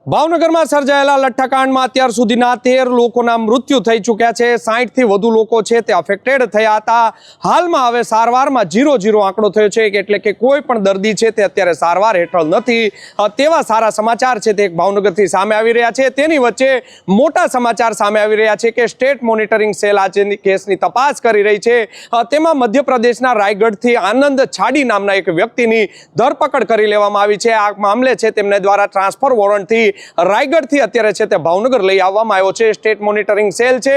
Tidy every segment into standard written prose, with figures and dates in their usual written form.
ભાવનગરમાં સર્જાયેલા લઠ્ઠાકાંડમાં અત્યાર સુધીના 13 લોકોના મૃત્યુ થઈ ચૂક્યા છે। 60 થી વધુ લોકો છે તે અફેક્ટેડ થયા હતા। હાલમાં હવે સારવારમાં 0 આંકડો થયો છે, એટલે કે કોઈ પણ દર્દી છે તે અત્યારે સારવાર હેઠળ નથી। તેવા સારા સમાચાર છે તે ભાવનગરથી સામે આવી રહ્યા છે। તેની વચ્ચે મોટા સમાચાર સામે આવી રહ્યા છે કે સ્ટેટ મોનિટરિંગ સેલ આ કેસની તપાસ કરી રહી છે। તેમાં મધ્યપ્રદેશના રાયગઢથી આનંદ છાડી નામના એક વ્યક્તિની ધરપકડ કરી લેવામાં આવી છે। આ મામલે છે તેમને દ્વારા ટ્રાન્સફર વોરંટથી રાયગઢથી અત્યારે છે તે ભાવનગર લઈ આવવામાં આવ્યો છે। સ્ટેટ મોનિટરિંગ સેલ છે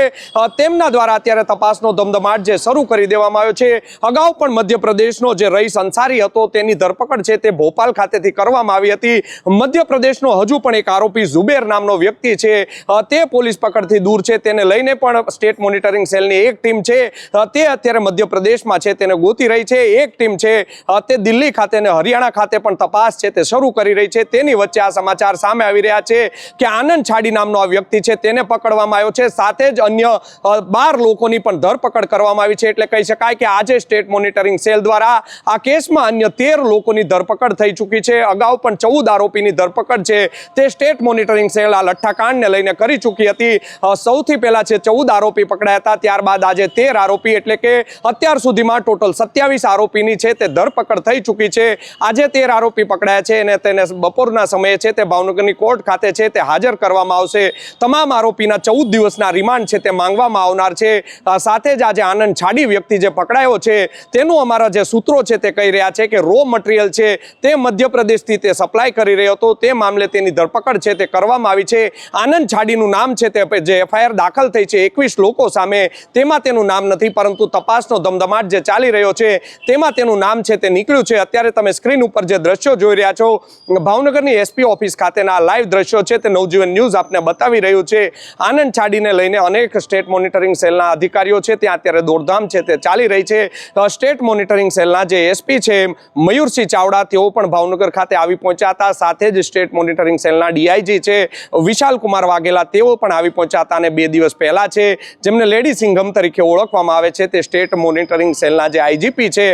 તેમના દ્વારા અત્યારે તપાસનો ધમધમાટ જે શરૂ કરી દેવામાં આવ્યો છે। અગાઉ પણ મધ્યપ્રદેશનો જે રઈસ અંસારી હતો તેની ધરપકડ છે તે ભોપાલ ખાતેથી કરવામાં આવી હતી। મધ્યપ્રદેશનો હજુ પણ એક આરોપી ઝુબેર નામનો વ્યક્તિ છે તે પોલીસ પકડથી દૂર છે, તેને લઈને પણ સ્ટેટ મોનિટરિંગ સેલની એક ટીમ છે તે અત્યારે મધ્યપ્રદેશમાં છે તેને ગોતી રહી છે। એક ટીમ છે તે દિલ્હી ખાતે અને હરિયાણા ખાતે પણ તપાસ છે તે શરૂ કરી રહી છે। તેની વચ્ચે આ સમાચાર સામે આવી રહ્યા છે કે આનંદ છાડી નામનો આ વ્યક્તિ છે તેને પકડવામાં આવ્યો છે, સાથે જ અન્ય 12 લોકોની પણ ધરપકડ કરવામાં આવી છે। એટલે કહી શકાય કે આજે સ્ટેટ મોનિટરિંગ સેલ દ્વારા આ કેસમાં અન્ય 13 લોકોની ધરપકડ થઈ ચૂકી છે। અગાઉ પણ 14 આરોપીની ધરપકડ છે તે સ્ટેટ મોનિટરિંગ સેલ આ લઠ્ઠાકાંડને લઈને કરી ચૂકી હતી। સૌથી પહેલા છે 14 આરોપી પકડાયા હતા, ત્યારબાદ આજે 13 આરોપી, એટલે કે અત્યાર સુધીમાં ટોટલ 27 આરોપીની છે તે ધરપકડ થઈ ચૂકી છે। આજે 13 આરોપી પકડાયા છે અને તેને બપોરના સમયે છે તે ભાવનગરની કોર્ટ ખાતે છે તે હાજર કરવામાં આવશે। તમામ આરોપીના 14 દિવસના રિમાન્ડ છે તે માંગવામાં આવનાર છે। સાથે જ આજે આનંદ છાડી વ્યક્તિ જે પકડાયો છે તેનું અમારા જે સૂત્રો છે તે કહી રહ્યા છે કે રો મટીરિયલ છે તે મધ્યપ્રદેશથી તે સપ્લાય કરી રહ્યો હતો, તે મામલે તેની ધરપકડ છે તે કરવામાં આવી છે। આનંદ છાડીનું નામ છે તે જે એફઆઈઆર દાખલ થઈ છે 21 લોકો સામે તેમાં તેનું નામ નથી, પરંતુ તપાસનો ધમધમાટ જે ચાલી રહ્યો છે તેમાં તેનું નામ છે તે નીકળ્યું છે। અત્યારે તમે સ્ક્રીન ઉપર જે દ્રશ્યો જોઈ રહ્યા છો ભાવનગરની એસપી ઓફિસ ખાતેના લાઈવ દ્રશ્યો છે તે નવજીવન ન્યૂઝ આપને બતાવી રહ્યું છે। આનંદ છાડીને લઈને અનેક સ્ટેટ મોનિટરિંગ સેલના અધિકારીઓ છે ત્યાં અત્યારે દોડધામ છે તે ચાલી રહી છે। સ્ટેટ મોનિટરિંગ સેલના જે એસપી છે મયુરસિંહ ચાવડા તેઓ પણ ભાવનગર ખાતે આવી પહોંચ્યા હતા, સાથે જ સ્ટેટ મોનિટરિંગ સેલના ડીઆઈજી છે વિશાલ કુમાર વાઘેલા તેઓ પણ આવી પહોંચ્યા હતા। અને 2 દિવસ પહેલા છે જેમને લેડી સિંઘમ તરીકે ઓળખવામાં આવે છે તે સ્ટેટ મોનિટરિંગ સેલના જે આઈજીપી છે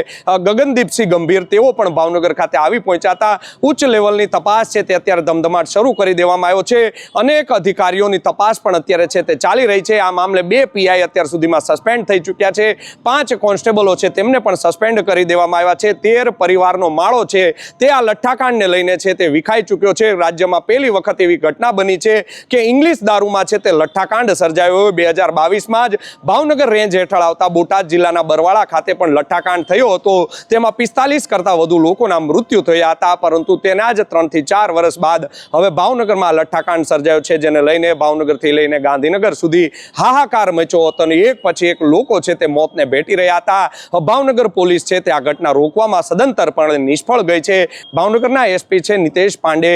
ગગનદીપસિંહ ગંભીર તેઓ પણ ભાવનગર ખાતે આવી પહોંચ્યા હતા। ઉચ્ચ લેવલની તપાસ છે તે અત્યારે ધમધમાટ શરૂ કરી દેવામાં આવ્યો છે। અનેક અધિકારીઓની તપાસ પણ અત્યારે છે તે ચાલી રહી છે। આ મામલે 2 પીઆઈ અત્યાર સુધીમાં સસ્પેન્ડ થઈ ચૂક્યા છે, 5 કોન્સ્ટેબલો છે તેમને પણ સસ્પેન્ડ કરી દેવામાં આવ્યા છે। 13 પરિવારનો માળો છે તે આ લઠ્ઠાકાંડને લઈને છે તે વિખાઈ ચૂક્યો છે। રાજ્યમાં પહેલી વખત એવી ઘટના બની છે કે ઇંગ્લિશ દારૂમાં છે તે લઠ્ઠાકાંડ સર્જાયો। 2022માં જ ભાવનગર રેન્જ હેઠળ આવતા બોટાદ જિલ્લાના બરવાળા ખાતે પણ લઠ્ઠાકાંડ થયો હતો, તેમાં 45 કરતાં વધુ લોકોના મૃત્યુ થયા હતા, પરંતુ તેના જ 3 થી 4 વર્ષ બાદ હવે ભાવનગરમાં લઠ્ઠાકાંડ સર્જાયો છે, જેને લઈને ભાવનગરથી લઈને ગાંધીનગર સુધી હાહાકાર મચ્યો હતો અને એક પછી એક લોકો છે તે મોતને ભેટી રહ્યા હતા। ભાવનગર પોલીસ છે તે આ ઘટના રોકવામાં સદંતરપણે નિષ્ફળ ગઈ છે। ભાવનગરના એસપી છે નિતેશ પાંડે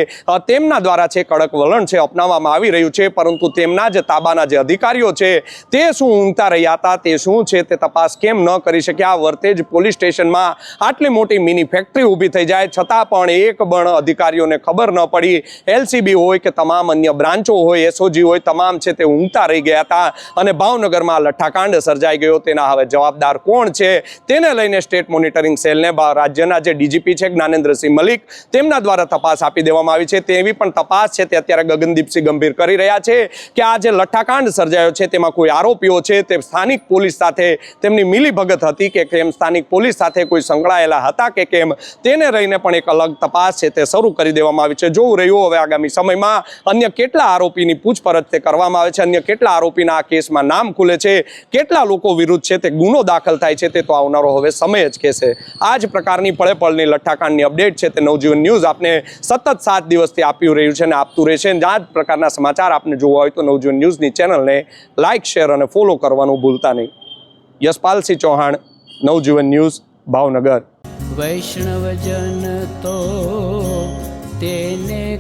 તેમના દ્વારા છે કડક વલણ છે અપનાવવામાં આવી રહ્યું છે, પરંતુ તેમના જ તાબાના જે અધિકારીઓ છે તે શું ઊંઘતા રહ્યા હતા, તે શું છે તે તપાસ કેમ ન કરી શક્યા। વર્તેજ પોલીસ સ્ટેશનમાં આટલી મોટી મિની ફેક્ટરી ઊભી થઈ જાય છતાં પણ એક પણ અધિકારીઓને ખબર ન પડી। એલસીબી હોય કે તમામ અન્ય બ્રાન્ચો હોય, એસઓજી હોય, તમામ છે તે ઊંઘતા રહી ગયા હતા અને ભાવનગરમાં લઠ્ઠાકાંડ સર્જાઈ ગયો। તેના હવે જવાબદાર કોણ છે તેને લઈને સ્ટેટ મોનિટરિંગ સેલને રાજ્યના જે ડીજીપી છે જ્ઞાનેન્દ્રસિંહ મલિક તેમના દ્વારા તપાસ આપી દેવામાં આવી છે। તેવી પણ તપાસ છે તે અત્યારે ગગનદીપસિંહ ગંભીર કરી રહ્યા છે કે આ જે લઠ્ઠાકાંડ સર્જાયો છે તેમાં કોઈ આરોપીઓ છે તે સ્થાનિક પોલીસ સાથે તેમની મિલીભગત હતી કે કેમ, સ્થાનિક પોલીસ સાથે કોઈ સંકળાયેલા હતા કે કેમ, તેને લઈને પણ એક અલગ તપાસ છે તે શરૂ કરી દેવામાં આવી છે। જોવું રહ્યું હવે આગામી સમયમાં અન્ય કેટલા આરોપીની પૂછપરછ તે કરવામાં આવે છે, અન્ય કેટલા આરોપીના આ કેસમાં નામ ખુલે છે, કેટલા લોકો વિરુદ્ધ છે તે ગુનો દાખલ થાય છે તે તો આવનારો હવે સમય જ કહેશે। આ જ પ્રકારની પળે પળની લઠ્ઠાકાંડની અપડેટ છે તે નવજીવન ન્યૂઝ આપને સતત 7 દિવસથી આપ્યું રહ્યું છે અને આપતું રહેશે। આ જ પ્રકારના સમાચાર આપને જોવા હોય તો નવજીવન ન્યૂઝની ચેનલને લાઇક, શેર અને ફોલો કરવાનું ભૂલતા નહીં। યશપાલસિંહ ચૌહાણ, નવજીવન ન્યૂઝ, ભાવનગર। વૈષ્ણવજન તો તેને